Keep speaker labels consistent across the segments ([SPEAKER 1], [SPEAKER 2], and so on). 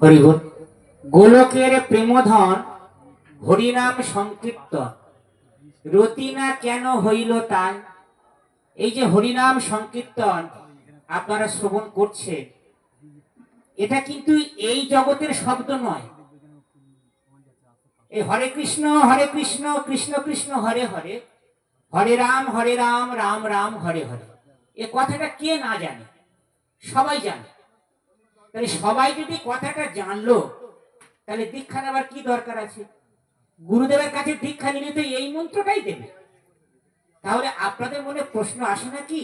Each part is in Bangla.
[SPEAKER 1] হরিবল। গোলকের প্রেমধন হরিনাম সংকীর্তন, রতিনা কেন হইল তাই। এই যে হরিনাম সংকীর্তন আপনারা শ্রবণ করছেন, এটা কিন্তু এই জগতের শব্দ নয়। এই হরে কৃষ্ণ কৃষ্ণ কৃষ্ণ হরে হরে, হরে রাম রাম রাম হরে হরে, এ কথাটা কে না জানে? সবাই জানে। তাহলে সবাই যদি কথাটা জানলো, তাহলে দীক্ষা নেবার কি দরকার আছে? গুরুদেবের কাছে দীক্ষা নিলে তো এই মন্ত্রটাই দেবে। তাহলে আপনাদের মনে প্রশ্ন আসে না কি,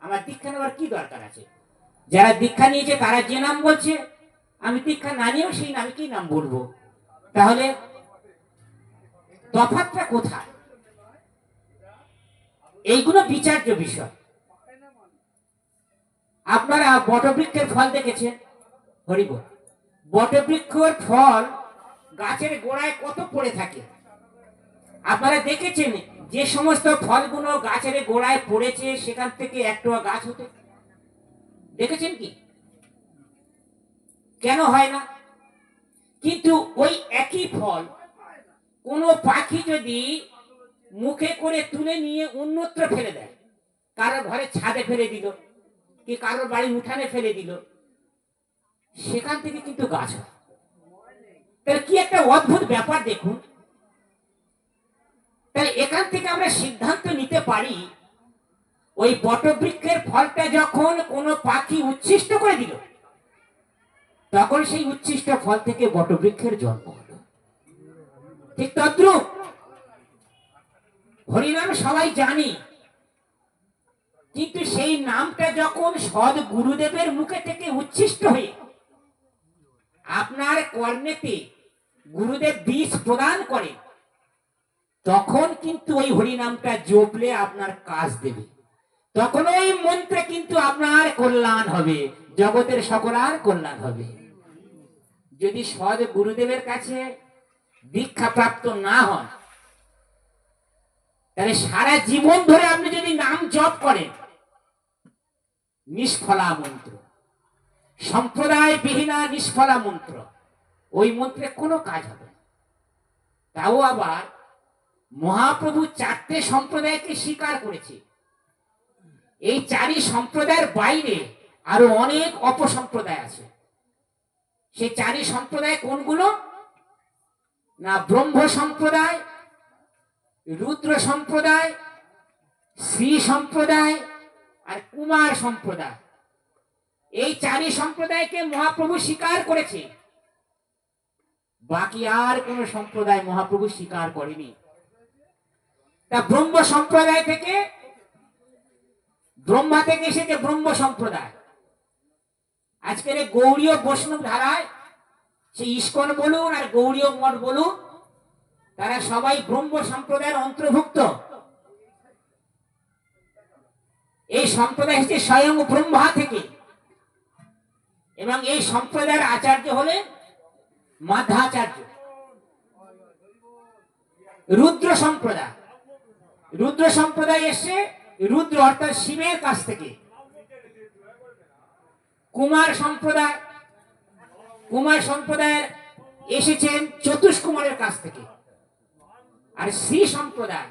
[SPEAKER 1] আমার দীক্ষা নেবার কি দরকার আছে? যারা দীক্ষা নিয়েছে তারা যে নাম বলছে, আমি দীক্ষা না নিয়েও সেই নামে কি নাম বলবো? তাহলে তফাৎটা কোথায়? এইগুলো বিচার্য বিষয়। আপনারা বটবৃক্ষের ফল দেখেছেন? হরিবল। বটবৃক্ষের ফল গাছের গোড়ায় কত পড়ে থাকে। আপনারা দেখেছেন যে সমস্ত ফলগুলো গাছের গোড়ায় পড়েছে সেখান থেকে একটা গাছ হতে? দেখেছেন কি? কেন হয় না? কিন্তু ওই একই ফল কোন পাখি যদি মুখে করে তুলে নিয়ে অন্যত্র ফেলে দেয়, কারোর ঘরে ছাদে ফেলে দিল কি কারোর বাড়ির উঠানে ফেলে দিল, সেখান থেকে কিন্তু গাছ হয়। তাহলে কি একটা অদ্ভুত ব্যাপার দেখুন। তাহলে এখান থেকে আমরা সিদ্ধান্ত নিতে পারি, ওই বটবৃক্ষের ফলটা যখন কোনো পাখি উচ্ছিষ্ট করে দিল, তখন সেই উচ্ছিষ্ট ফল থেকে বটবৃক্ষের জন্ম হলো। ঠিক তদ্রূপ হরিনাম সবাই জানি, কিন্তু সেই নামটা যখন সদ গুরুদেবের মুখে থেকে উচ্ছিষ্ট হয়ে আপনার কর্ণেতে গুরুদেব বীজ প্রদান করে, তখন কিন্তু ওই হরিনামটা জপলে আপনার কাজ দেবে। তখন ওই মন্ত্রে কিন্তু আপনার কল্যাণ হবে, জগতের সকলার কল্যাণ হবে। যদি সদ গুরুদেবের কাছে দীক্ষা প্রাপ্ত না হন, তাহলে সারা জীবন ধরে আপনি যদি নাম জপ করেন, নিষ্ফলা মন্ত্র, সম্প্রদায় বিহীনা নিষ্ফলা মন্ত্র, ওই মন্ত্রে কোনো কাজ হবে না। তাও আবার মহাপ্রভু 4টে সম্প্রদায়কে স্বীকার করেছে। এই 4ই সম্প্রদায়ের বাইরে আরো অনেক অপসম্প্রদায় আছে। সেই 4ই সম্প্রদায় কোনগুলো? না, ব্রহ্ম সম্প্রদায়, রুদ্র সম্প্রদায়, শ্রী সম্প্রদায় আর কুমার সম্প্রদায়। এই 4ই সম্প্রদায়কে মহাপ্রভু স্বীকার করেছে, বাকি আর কোন সম্প্রদায় মহাপ্রভু স্বীকার করেনি। তা ব্রহ্ম সম্প্রদায় থেকে, ব্রহ্মা থেকে এসেছে ব্রহ্ম সম্প্রদায়। আজকের গৌড়ীয় বৈষ্ণব ধারায়, সে ইস্কন বলুন আর গৌড়ীয় মঠ বলুন, তারা সবাই ব্রহ্ম সম্প্রদায়ের অন্তর্ভুক্ত। এই সম্প্রদায় হচ্ছে স্বয়ং ব্রহ্মা থেকে, এবং এই সম্প্রদায়ের আচার্য হলেন মাধ্বাচার্য। রুদ্র সম্প্রদায়, রুদ্র সম্প্রদায় এসে রুদ্র অর্থাৎ শিবের কাছ থেকে। কুমার সম্প্রদায়, কুমার সম্প্রদায় এসেছেন চতুষ্কুমারের কাছ থেকে। আর শ্রী সম্প্রদায়,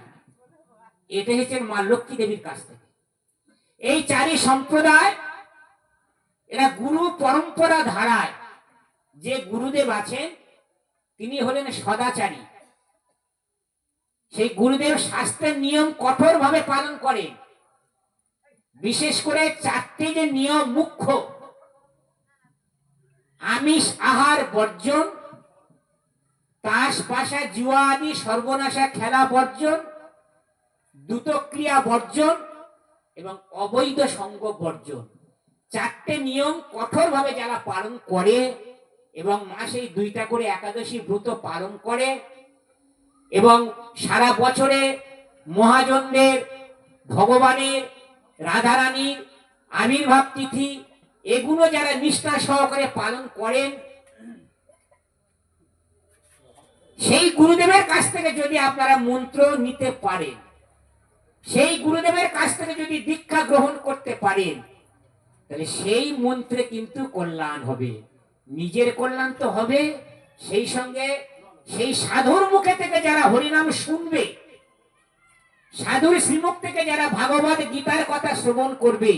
[SPEAKER 1] এটা হচ্ছেন মা লক্ষ্মী দেবীর কাছ থেকে। এই 4ই সম্প্রদায় এরা গুরু পরম্পরা ধারায় যে গুরুদেব আছেন তিনি হলেন সদাচারী। সেই গুরুদেব শাস্ত্রের নিয়ম কঠোর ভাবে পালন করেন। বিশেষ করে 4টে যে নিয়ম মুখ্য: আমিষ আহার বর্জন, তাস পাশা জুয়া আদি সর্বনাশা খেলা বর্জন, দ্রুতক্রিয়া বর্জন এবং অবৈধ সঙ্গ বর্জন। 4টে নিয়ম কঠোর ভাবে যারা পালন করে এবং মাসে 2টা করে একাদশী ব্রত পালন করে, এবং সারা বছরে মহাজনদের, ভগবানের, রাধারানীর আবির্ভাব তিথি, এগুলো যারা নিষ্ঠা সহকারে পালন করেন, সেই গুরুদেবের কাছ থেকে যদি আপনারা মন্ত্র নিতে পারেন, সেই গুরুদেবের কাছ থেকে যদি দীক্ষা গ্রহণ করতে পারেন, তাহলে সেই মন্ত্রে কিন্তু কল্যাণ হবে। নিজের কল্যাণ তো হবে, সেই সঙ্গে সেই সাধুর মুখে থেকে যারা হরিনাম শুনবে, সাধুর শ্রীমুখ থেকে যারা ভাগবত গীতার কথা শ্রবণ করবে,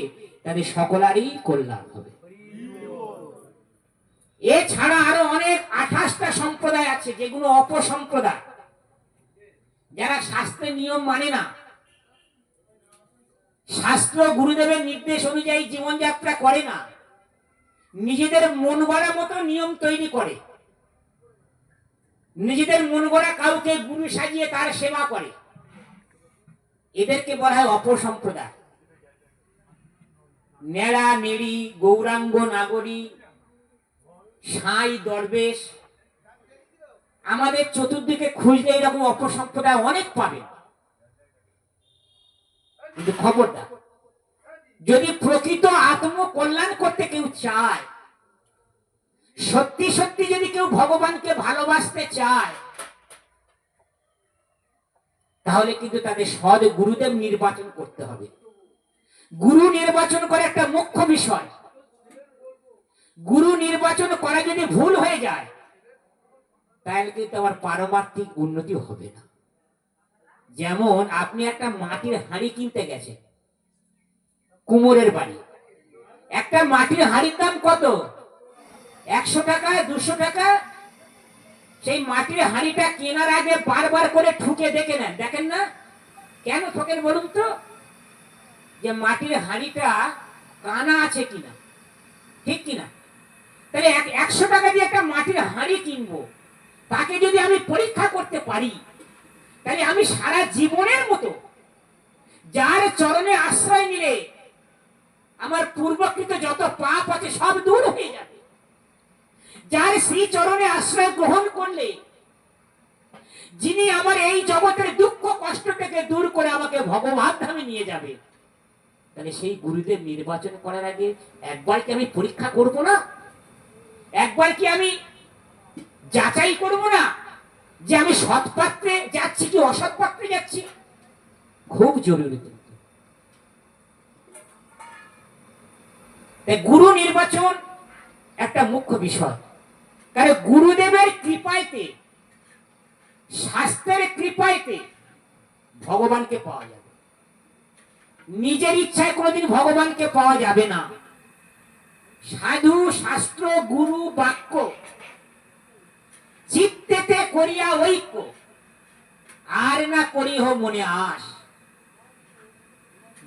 [SPEAKER 1] তাদের সকলেরই কল্যাণ হবে। এছাড়া আরো অনেক 28টা সম্প্রদায় আছে যেগুলো অপসম্প্রদায়, যারা শাস্ত্রের নিয়ম মানে না, শাস্ত্র গুরুদেবের নির্দেশ অনুযায়ী জীবনযাত্রা করে না, নিজেদের মন গড়া মতো নিয়ম তৈরি করে, নিজেদের মন গড়া কাউকে গুরু সাজিয়ে তার সেবা করে, এদেরকে বলা হয় অপসম্প্রদায়। নেড়া নেড়ি, গৌরাঙ্গ নাগরী, সাঁই দরবেশ, আমাদের চতুর্দিকে খুঁজলে এরকম অপসম্প্রদায় অনেক পাবে। কিন্তু খবরদার, যদি প্রকৃত আত্মকল্যাণ করতে কেউ চায়, সত্যি সত্যি যদি কেউ ভগবানকে ভালোবাসতে চায়, তাহলে কিন্তু তাদের সৎ গুরুদেব নির্বাচন করতে হবে। গুরু নির্বাচন করা একটা মুখ্য বিষয়। গুরু নির্বাচন করা যদি ভুল হয়ে যায়, তাহলে কিন্তু আমার পারমার্থিক উন্নতি হবে না। যেমন আপনি একটা মাটির হাঁড়ি কিনতে গেছেন কুমোরের বাড়ি, একটা মাটির হাঁড়ির দাম কত? 100 টাকা, 200 টাকা। সেই মাটির হাঁড়িটা কেনার আগে বারবার করে ঠুকে দেখে নেন, দেখেন না? কেন ঠকেন বলুন তো? যে মাটির হাঁড়িটা কানা আছে কিনা, ঠিক কিনা? তাহলে 100 টাকা দিয়ে একটা মাটির হাঁড়ি কিনবো, তাকে যদি আমি পরীক্ষা করতে পারি, তাহলে আমি সারা জীবনের মতো যার চরণে আশ্রয় নিলে আমার পূর্বকৃত যত পাপ আছে সব দূর হয়ে যাবে, যার শ্রী চরণে আশ্রয় গ্রহণ করলে যিনি আমার এই জগতের দুঃখ কষ্ট থেকে দূর করে আমাকে ভগবান ধামে নিয়ে যাবে, তাহলে সেই গুরুদেব নির্বাচন করার আগে একবার কি আমি পরীক্ষা করব না? একবার কি আমি যাচাই করব না যে আমি সৎ পাত্রে যাচ্ছি কি অসৎ পাত্রে যাচ্ছি? খুব জরুরি। গুরু নির্বাচন একটা মুখ্য বিষয়। কারণ গুরুদেবের কৃপায়তে, শাস্ত্রের কৃপায়তে ভগবানকে পাওয়া যাবে। নিজের ইচ্ছায় কোনোদিন ভগবানকে পাওয়া যাবে না। সাধু শাস্ত্র গুরু বাক্য চিত্তেতে করিয়া ঐক্য, আর না করিহ মনে আস।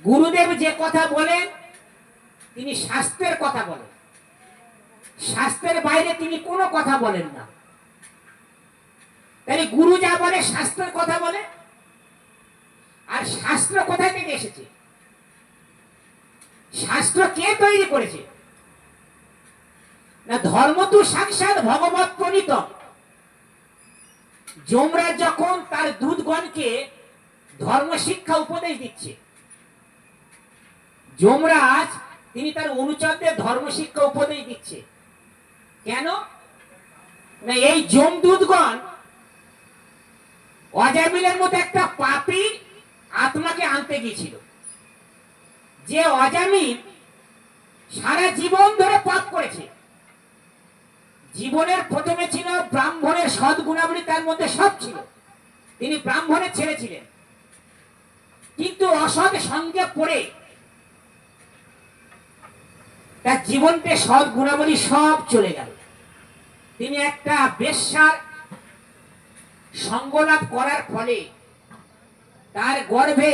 [SPEAKER 1] গুরুদেব যে কথা বলেন তিনি শাস্ত্রের কথা বলেন, শাস্ত্রের বাইরে তিনি কোনো কথা বলেন না। তাই গুরু যা বলে শাস্ত্রের কথা বলে। আর শাস্ত্র কোথা থেকে এসেছে? শাস্ত্র কে তৈরি করেছে? না, ধর্ম তো সাক্ষাৎ ভগবত প্রণীত। যমরাজ যখন তার দূতগণকে ধর্ম শিক্ষা উপদেশ দিচ্ছে, যমরাজ তিনি তার অনুচরদের ধর্ম শিক্ষা উপদেশ দিচ্ছে। কেন না, এই যমদূতগণ অজামিলের মতো একটা পাপী আত্মাকে আনতে গিয়েছিল। যে অজামিল সারা জীবন ধরে পাপ করেছে। জীবনের প্রথমে ছিল ব্রাহ্মণের সদ্গুণাবলী, তার মধ্যে সব ছিল, তিনি ব্রাহ্মণের ছেলে ছিলেন। কিন্তু অসৎ সঙ্গে পড়ে তার জীবনকে সৎ গুণাবলী সব চলে গেল। তিনি একটা বেশ্যার সঙ্গলাভ করার ফলে তার গর্ভে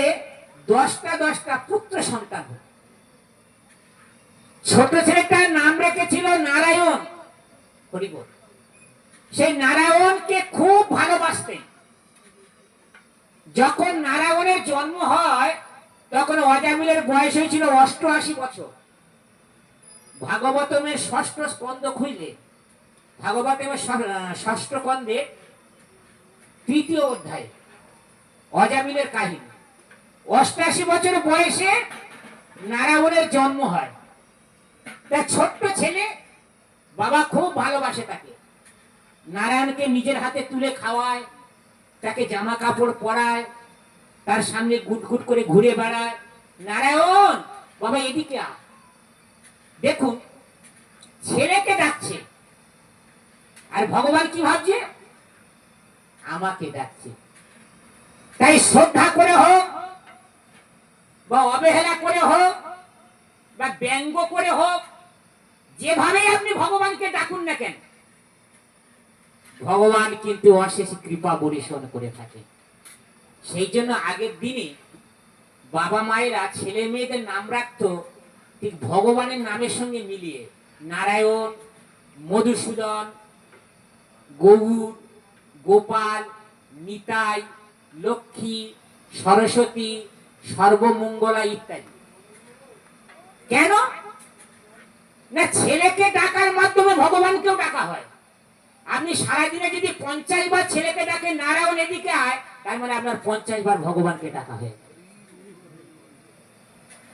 [SPEAKER 1] 10টা পুত্র সন্তান। ছোট ছেলেটার নাম রেখেছিল নারায়ণ। সেই নারায়ণকে খুব ভালোবাসতেন। যখন নারায়ণের জন্ম হয় তখন অজামিলের বয়স হয়েছিল 88 বছর। ভাগবতমের 6ষ্ঠ স্কন্ধ খুঁজলে, ভাগবতমের 6ষ্ঠ স্কন্ধে 3য় অধ্যায় অজামিলের কাহিনী। 88 বছর বয়সে নারায়ণের জন্ম হয়। তার ছোট্ট ছেলে, বাবা খুব ভালোবাসে তাকে। নারায়ণকে নিজের হাতে তুলে খাওয়ায়, তাকে জামা কাপড় পরায়, তার সামনে গুটগুট করে ঘুরে বেড়ায়। নারায়ণ বাবা এদিকে আ। দেখুন ছেলেকে ডাকছে, আর ভগবান কি ভাবছে? আমাকে ডাকছে। তাই শ্রদ্ধা করে হোক বা অবহেলা করে হোক বা ব্যঙ্গ করে হোক, যেভাবে আপনি ভগবানকে ডাকুন না কেন, ভগবান কিন্তু অশেষ কৃপা বরিশন করে থাকে। সেই জন্য আগের দিনে বাবা মায়েরা ছেলে মেয়েদের নাম রাখতো ঠিক ভগবানের নামের সঙ্গে মিলিয়ে। নারায়ণ, মধুসূদন, গৌর, গোপাল, নিতাই, লক্ষ্মী, সরস্বতী, সর্বমঙ্গলা ইত্যাদি। কেন না, ছেলেকে ডাকার মাধ্যমে ভগবানকেও ডাকা হয়। আপনি সারাদিনে যদি 50 বার ছেলেকে ডাকে নারায়ণ এদিকে আয়, তার মানে আপনার 50 বার ভগবানকে ডাকা হয়ে গেল।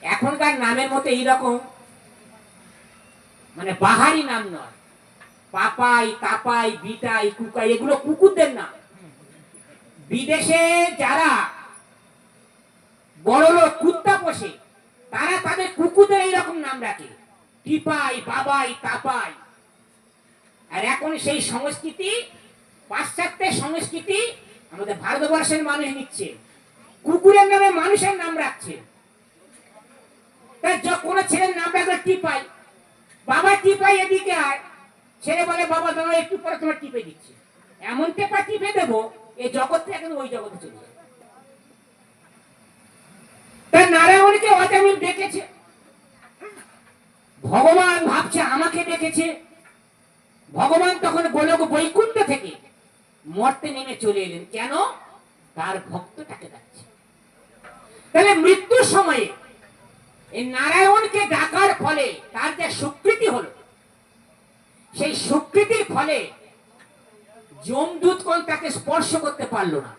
[SPEAKER 1] এখনকার নামের মতো এইরকম মানে বাহারি নাম নয়। পাপাই, তাপাই, বিটাই, কুকাই, এগুলো কুকুরদের নাম। বিদেশে যারা বড় লোক কুত্তা পোষে, তারা তাদের কুকুরদের এইরকম নাম রাখে, টিপাই, বাবাই, তাপাই। আর এখন সেই সংস্কৃতি, পাশ্চাত্যের সংস্কৃতি আমাদের ভারতবর্ষের মানুষ নিচ্ছে, কুকুরের নামে মানুষের নাম রাখছে। তাই যখন ছেলের নাম রাখবে টিপাই, বাবা টিপাই এদিকে আয়, ছেলে বলে বাবা তোমার একটু পরে তোমার টিপে দিচ্ছি। এমন টেপা টিপে দেবো এই জগৎ থেকে এখন ওই জগতে চলে যাবে। তাই নারায়ণকে অজামিল ডেকেছে, ভগবান ভাবছে আমাকে ডেকেছে। ভগবান তখন গোলক বৈকুণ্ঠ থেকে মর্তে নেমে চলে এলেন। কেন? তার ভক্তটাকে ডাকছে। তাহলে মৃত্যুর সময়ে এই নারায়ণকে ডাকার ফলে তার যে স্বীকৃতি হলো, সেই স্বীকৃতির ফলে যমদূত কোন তাকে স্পর্শ করতে পারলো না।